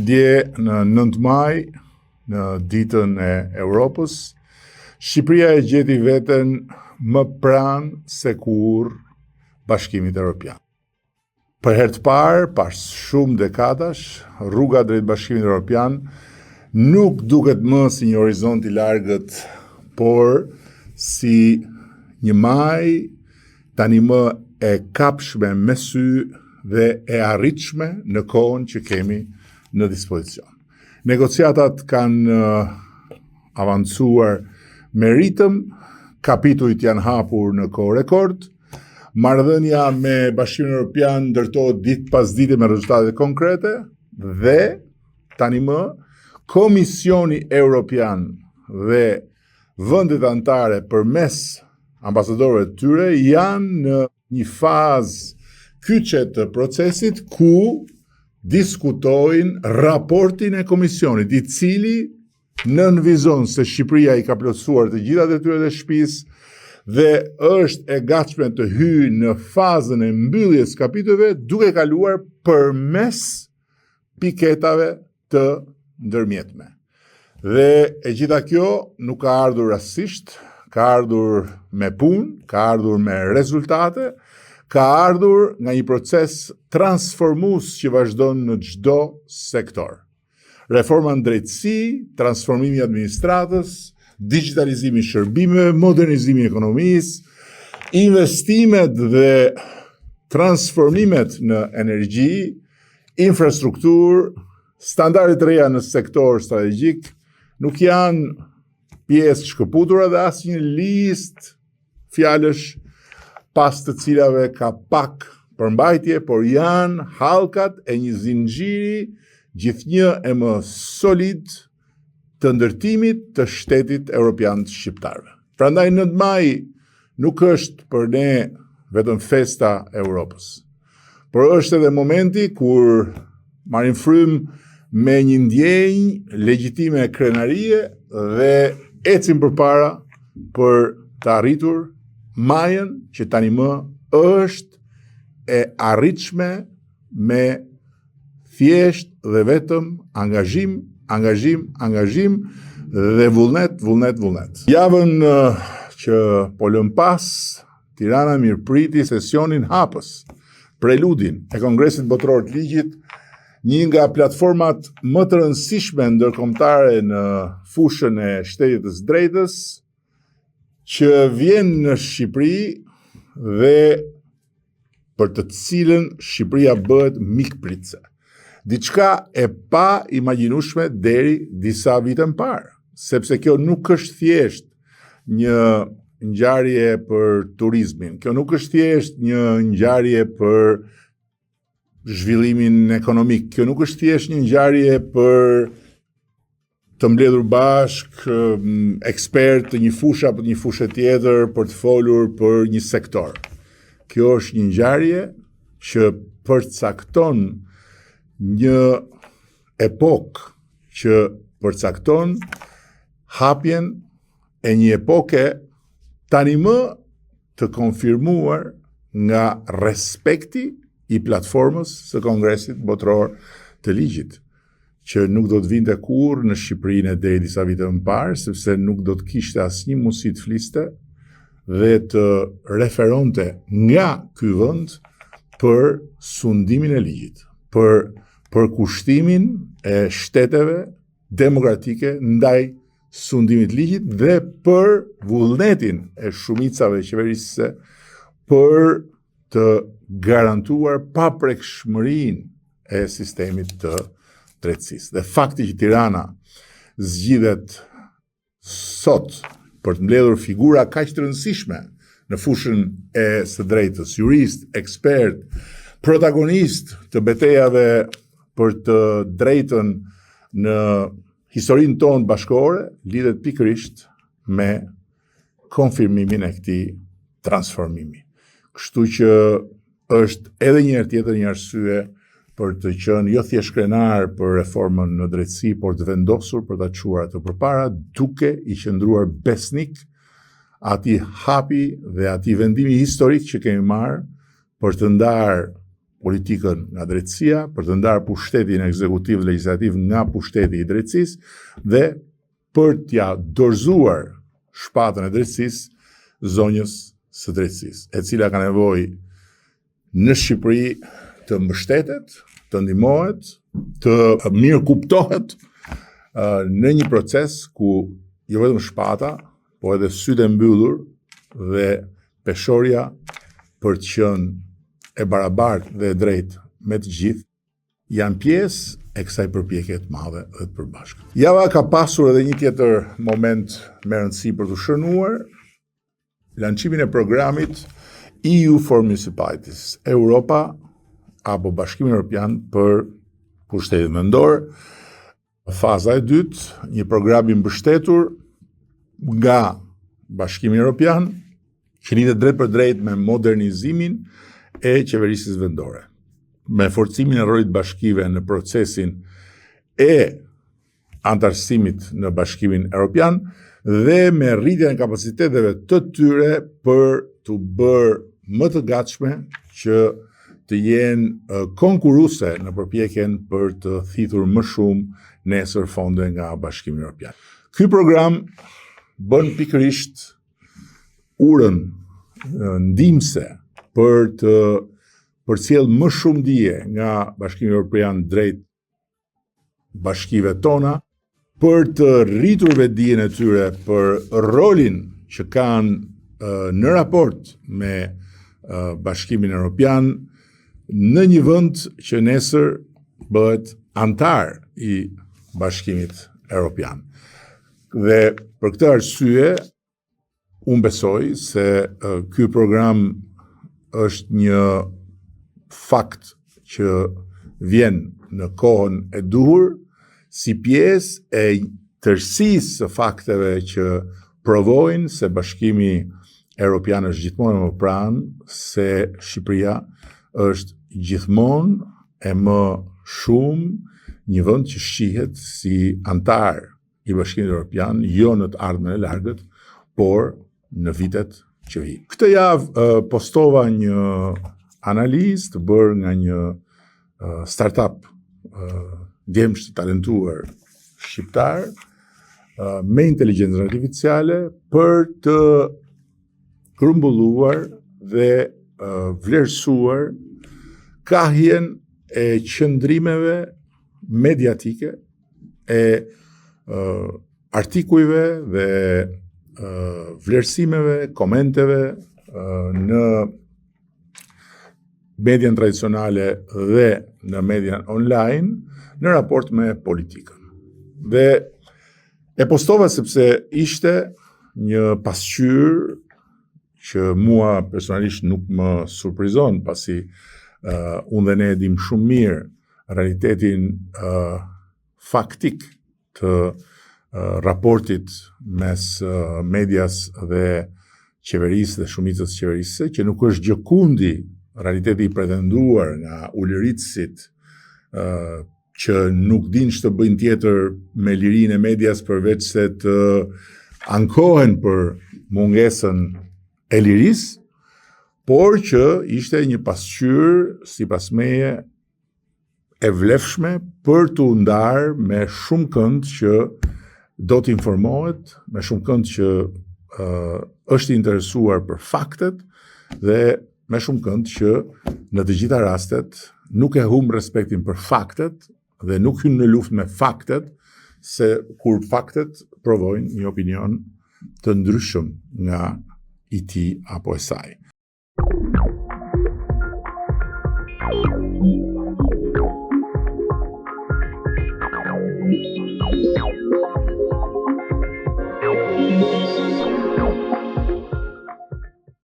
Dje në 9 maj, në ditën e Europës, Shqipëria e gjeti veten më pranë se kur Bashkimit Evropian. Për herë të parë, pas shumë dekadash, rruga drejt Bashkimit Evropian nuk duket më si një horizont i largët, por si një maj tani më e kapshme me sy dhe e arritshme në kohën që kemi në dispozicion. Negociatat kanë avancuar me ritëm, kapitujt janë hapur në kohë rekord, marrëdhënia me Bashkimin Evropian ndërtohet ditë pas dite me rezultate konkrete dhe tani më Komisioni Evropian dhe vendet anëtare përmes ambasadorëve të tyre janë në një fazë kyçe të procesit ku diskutojnë raportin e komisionit, i cili nënvizon se Shqipëria i ka plotësuar të gjitha detyrat e shtëpisë dhe është e gatshme të hyjë në fazën e mbylljes kapitujve duke kaluar përmes piketave të ndërmjetme. Dhe e gjitha kjo nuk ka ardhur rastësisht, ka ardhur me punë, ka ardhur me rezultate, ka ardhur nga një proces transformues që vazhdon në çdo sektor. Reforma në drejtësi, transformimi i administratës, digitalizimi i shërbimeve, modernizimi i ekonomisë, investimet dhe transformimet në energji, infrastrukturë, standardet të reja në sektor strategjik nuk janë pjesë shkëputura dhe asnjë listë fjalësh pas të cilave ka pak përmbajtje, por janë hallkat e një zinxhiri gjithnjë e më solid të ndërtimit të shtetit evropian të shqiptarëve. Prandaj 9 maj nuk është për ne vetëm festa e Europës, por është edhe momenti kur marrim frymë me një ndjenjë legjitime krenarie dhe ecim përpara për të arritur majën që tani më është e arritshme me thjesht dhe vetëm angazhim dhe vullnet. Javën që po lëm pas, Tirana mirëpriti sesionin hapës, preludin e Kongresit Botëror të Ligjit, një nga platformat më të rëndësishme ndërkombëtare në fushën e shtetit të drejtës, që vjen në Shqipëri dhe për të cilën Shqipëria bëhet mikpritse. Diçka e pa imagjinueshme deri disa vite më parë, sepse kjo nuk është thjesht një ngjarje për turizmin, kjo nuk është thjesht një ngjarje për zhvillimin ekonomik, kjo nuk është thjesht një ngjarje për të mbledhur bashk ekspert të një fushë apo një fushë tjetër për të folur për një sektor. Kjo është një ngjarje që përcakton një epokë që përcakton hapjen e një epoke tani më të konfirmuar nga respekti i platformës së Kongresit Botëror të Ligjit, që nuk do të vinte kurrë në Shqipërinë deri disa vite më parë, sepse nuk do të kishte asnjë mundësi të fliste dhe të referonte nga ky vend për sundimin e ligjit, për përkushtimin e shteteve demokratike ndaj sundimit të ligjit dhe për vullnetin e shumicave qeverisëse për të garantuar paprekshmërinë e sistemit të drejtësisë. Dhe fakti që Tirana zgjidhet sot për të mbledhur figura kaq të rëndësishme në fushën e së drejtës, jurist, ekspert, protagonist të betejave për të drejtën në historinë tonë bashkëore, lidhet pikërisht me konfirmimin e këtij transformimi. Kështu që është edhe një herë tjetër një arsye për të qenë jo thjesht krenar për reformën në drejtësi, por të vendosur për ta çuar atë përpara, duke i qëndruar besnik atij hapi dhe atij vendimi historik që kemi marrë për të ndarë politikën nga drejtësia, për të ndarë pushtetin ekzekutiv dhe legjislativ nga pushteti i drejtësisë dhe për t'ja dorëzuar shpatën e drejtësisë zonjës së drejtësisë, e cila ka nevojë në Shqipëri të mbështetet, të ndihmohet, të mirë kuptohet në një proces ku jo vetëm shpata, po edhe sytë e mbyllur dhe peshorja për të qenë e barabartë dhe e drejtë me të gjithë, janë pjesë e kësaj përpjekje të madhe dhe të përbashkët. Java ka pasur edhe një tjetër moment me rëndësi për të shënuar, lançimin e programit EU for Municipalities, Europa apo Bashkimi Evropian për pushtetin vendor. Faza e dytë, një program i mbështetur nga Bashkimi Evropian, që lidhet drejt për drejt me modernizimin e qeverisjes vendore, me forcimin e rolit bashkive në procesin e antarësimit në Bashkimin Evropian dhe me rritjen e kapaciteteve të tyre për të bërë më të gatshme që të jenë konkurruese në përpjekjen për të thithur më shumë nesër fonde nga Bashkimi Evropian. Ky program bën pikërisht urën ndihmëse për të përcjell më shumë dije nga Bashkimi Evropian drejt bashkive tona, për të rritur vetdijen e tyre për rolin që kanë në raport me Bashkimin Evropian në një vend që nesër bëhet antar i Bashkimit Evropian. Dhe për këtë arsye, unë besoj se ky program është një fakt që vjen në kohën e duhur, si pjesë e tërësisë së fakteve që provojnë se Bashkimi Evropian është gjithmonë më pranë, se Shqipëria është gjithmonë e më shumë një vend që shihet si antar i Bashkimit Evropian, jo në të ardhmen e largët, por në vitet që vijnë. Këtë javë postova një analizë të bërë nga një startup djemsh të talentuar shqiptar me inteligjencën artificiale për të grumbulluar dhe vlerësuar kahjen e qëndrimeve mediatike e artikujve dhe vlerësimeve, komenteve në median tradicionale dhe në median online në raport me politikën. Dhe e postova sepse ishte një pasqyrë që mua personalisht nuk më surprizon, pasi unë dhe ne dim shumë mirë realitetin faktik të raportit mes medias dhe qeverisë dhe shumicës qeverisë, që nuk është gjë kundi realiteti i pretenduar nga ulëritësit që nuk din ç'të bëjnë tjetër me lirinë e medias përveç se të ankohen për mungesën e lirisë, por që ishte një pasqyrë sipas meje e vlefshme për të ndarë me shumë kënd që do të informohet, me shumë kënd që është interesuar për faktet dhe me shumë kënd që në të gjitha rastet nuk e humb respektin për faktet dhe nuk hyn në luftë me faktet, se kur faktet provojnë një opinion të ndryshëm nga i tij apo e saj. Thank you.